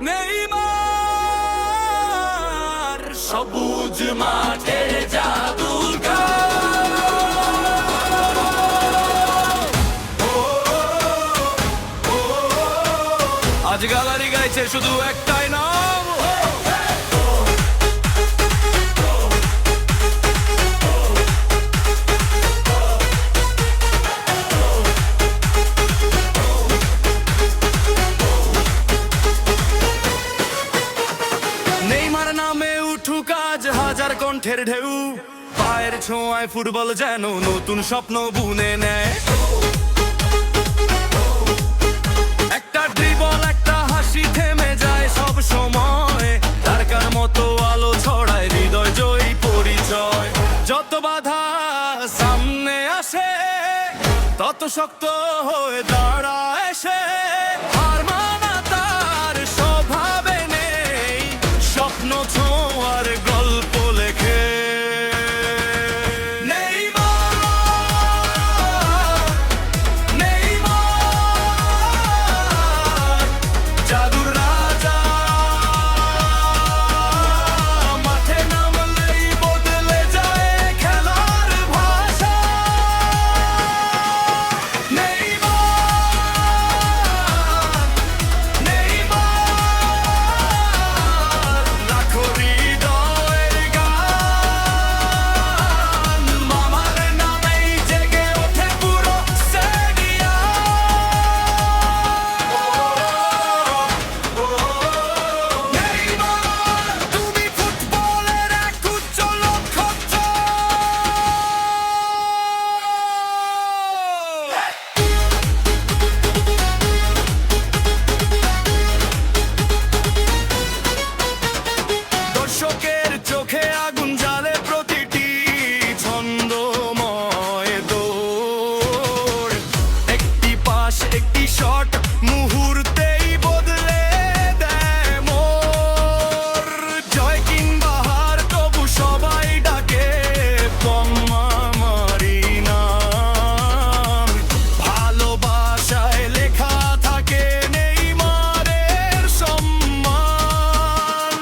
Neymar সবুজ মাঠের জাদুকর। আজ গ্যালারি গাইছে শুধু একটাই নাম, নেইমার নামে উঠুক আজ হাজার কণ্ঠের ঢেউ, পায়ের ছোঁয়ায় ফুটবল যেন নতুন স্বপ্ন বুনে নেয়। একটা ড্রিবল একটা হাসি থেমে যায় সব সময়, তারকার মতো আলো ছড়ায় হৃদয় জয়ী পরিচয়। যত বাধা সামনে আসে তত শক্ত হয়ে দাঁড়ায় সে, হার মানা তার স্বভাবে নেই, স্বপ্ন ছোঁয়ার গল্প লেখে। জাদুর রাজা মাঠে নামলেই বদলে যায় খেলার ভাষা। নেইমার লাখো হৃদয়ের গান, মামার নামেই জেগে ওঠে পুরো নেইমার তুমি ফুটবলের এক উজ্জ্বল দর্শকের চোখে আগুন জ্বালে প্রতিটি ছন্দময় দৌড়, একটি পাস একটি শট মুহূর্তেই বদলে দেয় মোর। জয় কিংবা হার তবু সবাই ডাকে পম্মামারি নাম, ভালোবাসায় লেখা থাকে নেইমারের সম্মান।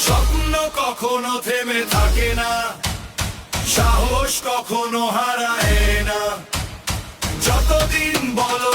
স্বপ্ন কখনো থেমে থাকে না, সাহস কখনো হারায় না, যতদিন বলো